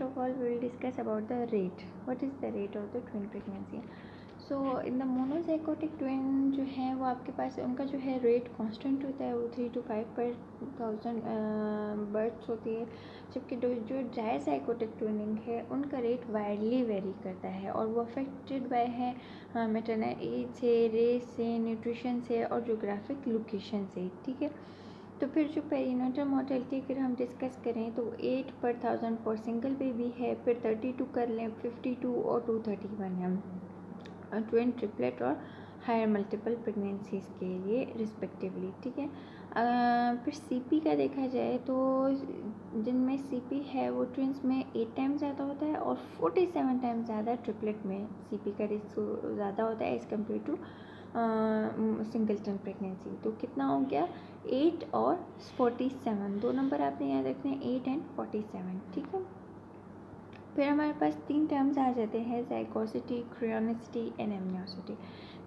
First of all we will discuss about the rate. What is the rate of the twin pregnancy. So in the monozygotic twin जो है वो आपके पास उनका जो है rate constant होता है, वो 3 to 5 पर 1000 बर्थ्स होती है. जबकि जो डायजाइगोटिक ट्विनिंग है उनका रेट वाइडली वेरी करता है और वो अफेक्टेड बाय है मैटरनल एज से, रेस से, न्यूट्रिशन से और जोग्राफिक लोकेशन से. ठीक है. तो फिर जो पेरीनेटल मोर्टेलिटी अगर हम डिस्कस करें तो 8 पर 1000 फॉर सिंगल बेबी है, फिर 32 कर लें, 52 और 231 है ट्विन, ट्रिपलेट और हायर मल्टीपल प्रेगनेंसीज के लिए रिस्पेक्टिवली. ठीक है. फिर सीपी का देखा जाए तो जिनमें सीपी है वो ट्विंस में 8 टाइम्स ज़्यादा होता है और 47 टाइम्स ज़्यादा ट्रिपलेट में सीपी का रिस्क ज़्यादा होता है as compared to singleton pregnancy. तो कितना हो गया 8 और 47, दो नंबर आपने याद रखने हैं 8 एंड 47. ठीक है. फिर हमारे पास 3 टर्म्स आ जाते हैं, ज़ाइगोसिटी, क्रायोनिसिटी एंड एमनियोसिटी.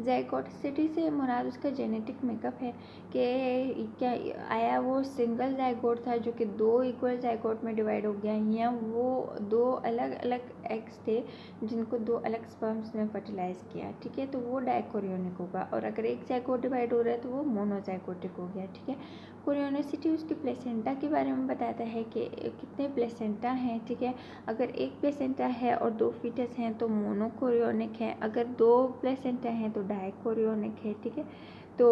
ज़ाइगोसिटी से मुराद उसका जेनेटिक मेकअप है कि क्या आया वो सिंगल ज़ाइगोट था जो कि 2 इक्वल ज़ाइगोट में डिवाइड हो गया, या वो 2 अलग अलग एग्स थे जिनको 2 अलग स्पर्म्स ने फर्टिलाइज़ किया. ठीक है. तो वो डायकोरियोनिक होगा. और अगर एक ज़ाइगोट डिवाइड हो रहा है तो वो मोनोज़ाइगोटिक हो गया. ठीक है. क्रायोनिसिटी उसकी प्लेसेंटा के बारे में बताता है कि कितने प्लेसेंटा हैं. ठीक है. अगर एक प्लेसेंटा है और 2 फीटस हैं तो मोनोकोरियोनिक है. अगर 2 प्लेसेंटा हैं तो डायकोरियोनिक है. ठीक है. तो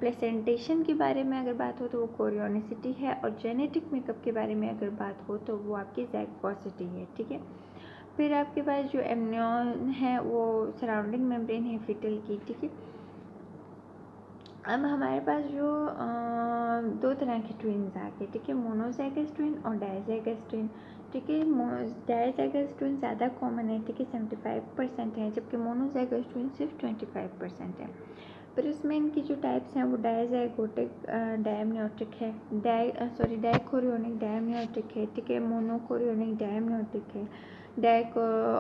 प्लेसेंटेशन के बारे में अगर बात हो तो वो कोरियोनिसिटी है, और जेनेटिक मेकअप के बारे में अगर बात हो तो वो आपकी ज़ाइगोसिटी है. ठीक है. फिर आपके पास जो एमनियन है वो सराउंडिंग मेम्ब्रेन है फीटल की. ठीक है. अब हमारे पास जो 2 तरह के ट्विन्स आ गए. ठीक है. मोनोजाइगस ट्विन और डायजाइगस ट्विन. ठीक है. डायजाइगस ट्विन ज़्यादा कॉमन है. ठीक है. 75% है, जबकि मोनोजाइगस ट्विन सिर्फ 25% है. फिर उसमें इनकी जो टाइप्स हैं वो डायजाइगोटिक डायम्नियोटिक है, डायकोरियोनिक डायम्नियोटिक है. ठीक है. मोनोकोरियोनिक डायम्नियोटिक है,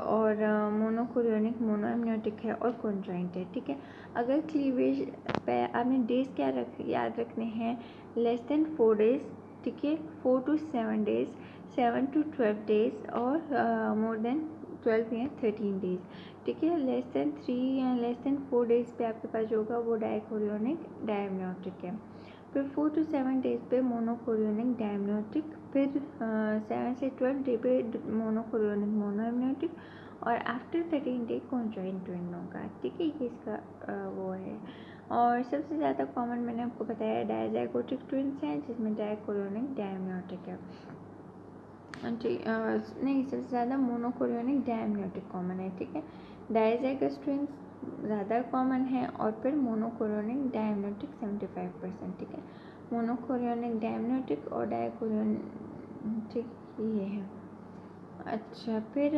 और मोनोकोरियोनिक मोनोएमनियोटिक है और कॉन्जॉइंट है. ठीक है. अगर क्लीवेज पे आपने डेज क्या याद रखने हैं, लेस देन 4 डेज. ठीक है. 4 to 7 डेज, 7 to 12 डेज और मोर देन 12 या 13 डेज. ठीक है. लेस देन 3 या लेस देन 4 डेज पे आपके पास जो होगा वो डायकोरियोनिक डायम्नियोटिक है. फिर 4 to 7 डेज पे मोनोकोरियोनिक डायम्नियोटिक, फिर 7 से 12 डे पे मोनोकोरियोनिक मोनोएमनियोटिक, और आफ्टर 13 डे कॉन्जॉइंट ट्विन होगा. ठीक है. ये इसका वो है. और सबसे ज़्यादा कॉमन मैंने आपको बताया डायजाइगोटिक ट्विन्स हैं जिसमें डायकोरियोनिक डायम्नियोटिक है. नहीं, सबसे ज़्यादा मोनोकोरियोनिक डायम्नियोटिक कॉमन है. ठीक है. डायजाइगस ट्विन्स ज़्यादा कॉमन है और फिर मोनोकोरियोनिक डायम्नियोटिक 75%. ठीक है. मोनोकोरियोनिक डायम्नियोटिक और डायकोरियोनिक ये है. अच्छा. फिर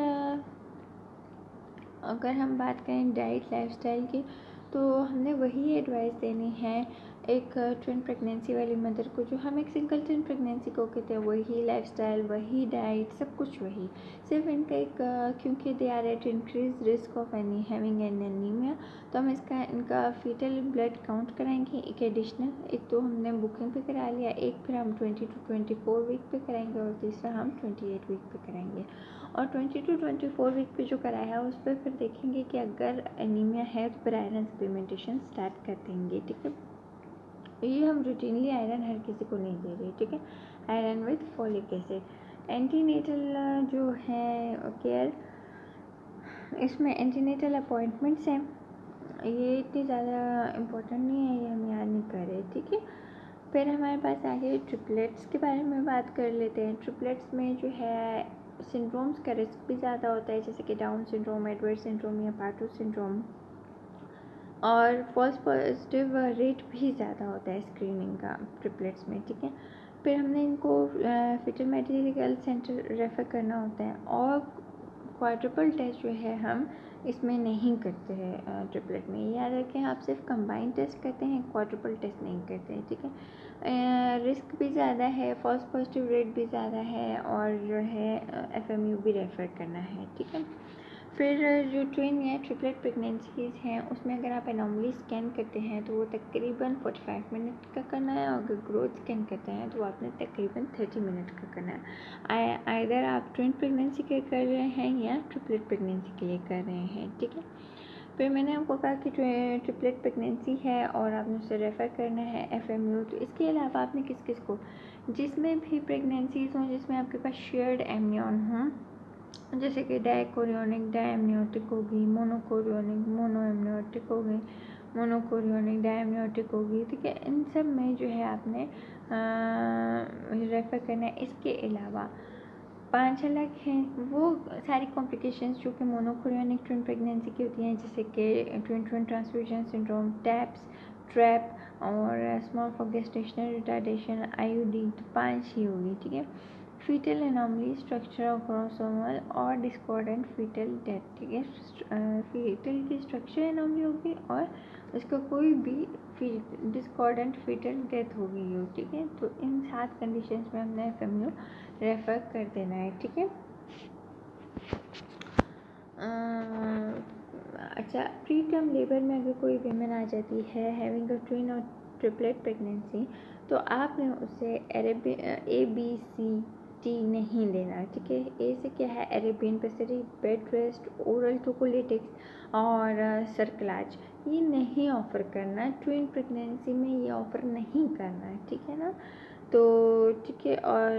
अगर हम बात करें डाइट लाइफस्टाइल की तो हमने वही एडवाइस देनी है एक ट्विन प्रेगनेंसी वाली मदर को जो हम एक सिंगल ट्विन प्रेगनेंसी को कहते हैं. वही लाइफस्टाइल, वही डाइट, सब कुछ वही. सिर्फ इनका एक क्योंकि they are at increase risk of having an anaemia, तो हम इनका फीटल ब्लड काउंट कराएंगे. एक एडिशनल, एक तो हमने बुकिंग पे करा लिया, एक फिर हम 20 to 24 वीक पे कराएंगे और तीसरा हम 28 वीक पे कराएंगे. और 20 to 24 वीक पे जो कराया उस पर फिर देखेंगे कि अगर एनीमिया है तो फिर आयरन सप्लीमेंटेशन स्टार्ट कर देंगे. ठीक है. ये हम रूटीनली आयरन हर किसी को नहीं दे रहे. ठीक है. Iron with folic acid. Antenatal जो है केयर, इसमें एंटीनेटल अपॉइंटमेंट्स हैं, ये इतनी ज़्यादा इम्पोर्टेंट नहीं है, ये हम याद नहीं कर रहे. ठीक है. फिर हमारे पास आगे ट्रिपलेट्स के बारे में बात कर लेते हैं. ट्रिपलेट्स में जो है सिंड्रोम्स का रिस्क भी ज़्यादा होता है, जैसे कि डाउन सिंड्रोम, एडवर्ड सिंड्रोम या पार्टू सिंड्रोम, और फॉल्स पॉजिटिव रेट भी ज़्यादा होता है स्क्रीनिंग का ट्रिपलेट्स में. ठीक है. फिर हमने इनको फीटल मेडिकल सेंटर रेफ़र करना होता है, और क्वाड्रुपल टेस्ट जो है हम इसमें नहीं करते हैं ट्रिपलेट में. याद रखें, आप सिर्फ कंबाइन टेस्ट करते हैं, क्वाड्रुपल टेस्ट नहीं करते हैं. ठीक है. रिस्क भी ज़्यादा है, फॉल्स पॉजिटिव रेट भी ज़्यादा है, और जो है FMU भी रेफ़र करना है. ठीक है. फिर जो ट्विन या ट्रिपलेट प्रेगनेंसीज हैं उसमें अगर आप एनॉमली स्कैन करते हैं तो वो तकरीबन 45 मिनट का करना है, और अगर ग्रोथ स्कैन करते हैं तो आपने तकरीबन 30 मिनट का करना है। आइदर आप ट्विन प्रेगनेंसी के कर रहे हैं या ट्रिपलेट प्रेगनेंसी के लिए कर रहे हैं, ठीक है। फिर मैंने आपको कहा कि ट्रिपलेट प्रेगनेंसी है और आपने उसे रेफ़र करना है FMU। तो इसके अलावा आपने किस किस को, जिसमें भी प्रेगनेंसीज हों जिसमें आपके पास शेयर्ड एमनियन हों, जैसे कि डायकोरियोनिक डायम्नियोटिक होगी, मोनोकोरियोनिक मोनोएमनियोटिक होगी, मोनोकोरियोनिक डायम्नियोटिक होगी, ठीक है। इन सब में जो है आपने रेफ़र करना है। इसके अलावा 5 अलग हैं वो सारी कॉम्प्लिकेशंस जो कि मोनोकोरियोनिक ट्विन प्रेगनेंसी की होती हैं, जैसे कि twin twin transfusion syndrome, TAPS, TRAP और small for gestational retardation, IUD, तो 5 ही होगी, ठीक है। फीटल एनॉमली, स्ट्रक्चरल क्रोमोसोमल और डिस्कॉर्डेंट फीटल डेथ, ठीक है। फीटल की स्ट्रक्चर एनॉमली होगी और उसका कोई भी डिस्कॉर्डेंट फीटल डेथ होगी, ठीक है। तो इन 7 कंडीशंस में हमने FMU रेफ़र कर देना है, ठीक है। अच्छा, प्री टर्म लेबर में अगर कोई वीमेन आ जाती है हैविंग अ ट्विन और ट्रिपलेट प्रेगनेंसी, तो आपने उसे ABCD नहीं देना, ठीक है। ए से क्या है, अरेबियन पेसेरी, बेड रेस्ट, ओरल टोकोलिटिक्स और सर्कलाज, ये नहीं ऑफ़र करना ट्विन प्रेगनेंसी में, ये ऑफ़र नहीं करना है, ठीक है ना। तो ठीक है। और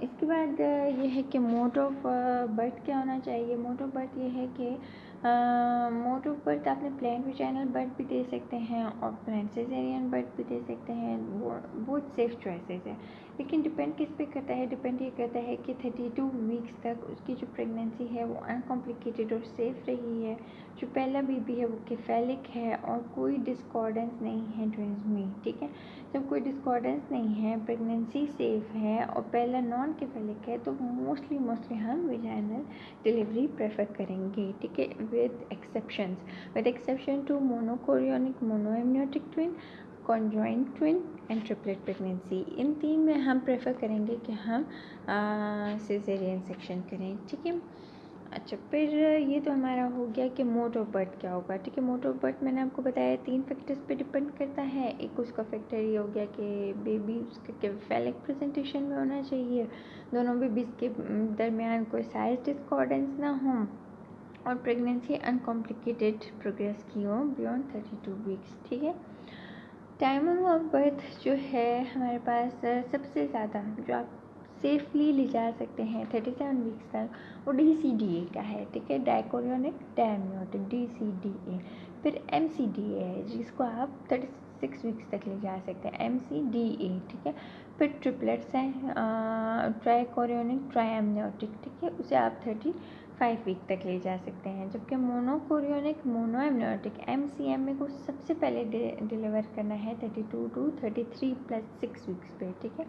इसके बाद ये है कि मोड ऑफ बर्थ क्या होना चाहिए। मोड ऑफ बर्थ ये है कि मोड ऑफ बर्थ आपने प्लेन वेजाइनल बर्थ भी दे सकते हैं और प्लेन सिजेरियन बर्थ भी दे सकते हैं, वो बहुत सेफ चॉइसेस है। लेकिन डिपेंड किस पे करता है, डिपेंड ये करता है कि 32 वीक्स तक उसकी जो प्रेगनेंसी है वो अनकॉम्प्लिकेटेड और सेफ़ रही है, जो पहला बेबी है वो केफेलिक है और कोई डिस्कॉर्डेंस नहीं है ट्विंस में, ठीक है। जब कोई डिस्कॉर्डेंस नहीं है, प्रेगनेंसी सेफ़ है और पहला नॉन केफेलिक है, तो मोस्टली हम वेजाइनल डिलीवरी प्रेफर करेंगे, ठीक है। With exception to monochorionic monoamniotic twin, conjoint twin and triplet pregnancy, in 3 में हम प्रेफर करेंगे कि हम सिजेरियन सेक्शन करें, ठीक है। अच्छा, फिर ये तो हमारा हो गया कि मोड ऑफ बर्थ क्या होगा, ठीक है। मोड ऑफ बर्थ मैंने आपको बताया 3 फैक्टर्स पे डिपेंड करता है। एक उसका फैक्टर ये हो गया कि बेबी उसके केफेलिक प्रेजेंटेशन में होना चाहिए, दोनों बेबीज़ के दरमियान कोई साइज डिस्कॉर्डेंस ना हो और प्रेगनेंसी अनकॉम्प्लिकेटेड प्रोग्रेस की हो बियॉन्ड 32 वीक्स, ठीक है। टाइमिंग ऑफ बर्थ जो है हमारे पास सबसे ज़्यादा जो आप सेफली ले जा सकते हैं 37 वीक्स तक, वो DCDA का है, ठीक है। डायकोरियोनिक डायम्नियोटिक, DCDA। फिर MCDA है जिसको आप 36 वीक्स तक ले जा सकते हैं, MCDA, ठीक है। फिर ट्रिपलेट्स हैं, ट्राइकोरियोनिक ट्राइएमनियोटिक, ठीक है, उसे आप 35 वीक तक ले जा सकते हैं। जबकि मोनोकोरियोनिक मोनोएमनियोटिक MCMA को सबसे पहले डिलीवर करना है 32 to 33 + 6 वीक्स पे, ठीक है।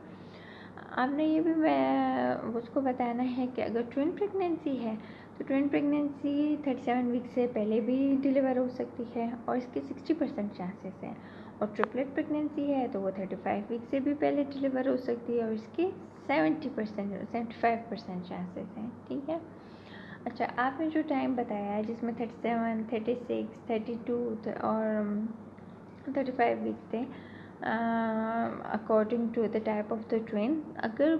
आपने ये भी मैं उसको बताना है कि अगर ट्विन प्रेगनेंसी है तो ट्विन प्रेगनेंसी 37 वीक से पहले भी डिलीवर हो सकती है और इसके 60% चांसेस हैं, और ट्रिपलेट प्रेगनेंसी है तो वो 35 वीक से भी पहले डिलीवर हो सकती है और इसके 75% चांसेस हैं, ठीक है। अच्छा, आपने जो टाइम बताया है जिसमें 37, 36, 32 और 35 वीक थे, according to the type of the twin, अगर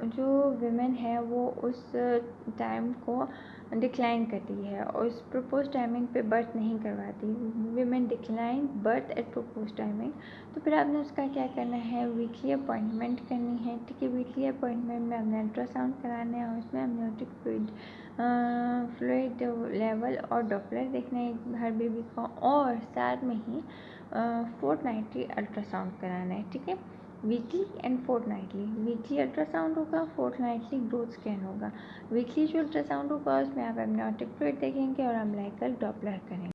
जो विमेन है वो उस टाइम को डिक्लाइन करती है और उस प्रपोज टाइमिंग पे बर्थ नहीं करवाती, women decline birth eight propose timing, तो फिर आपने उसका क्या करना है, वीकली अपॉइंटमेंट करनी है, ठीक है। वीकली अपॉइंटमेंट में हमने अल्ट्रासाउंड कराना है और उसमें अमनियोटिक फ्लूइड लेवल और डॉपलर देखना है हर बेबी का, और साथ में ही फोर्टनाइटली अल्ट्रासाउंड कराना है, ठीक है। Weekly and fortnightly, weekly ultrasound होगा, फोर्टनाइटली ग्रोथ स्कैन होगा। वीकली जो अल्ट्रासाउंड होगा उसमें आप एमनियोटिक फ्लूइड देखेंगे और अम्बिलिकल डॉपलर करेंगे।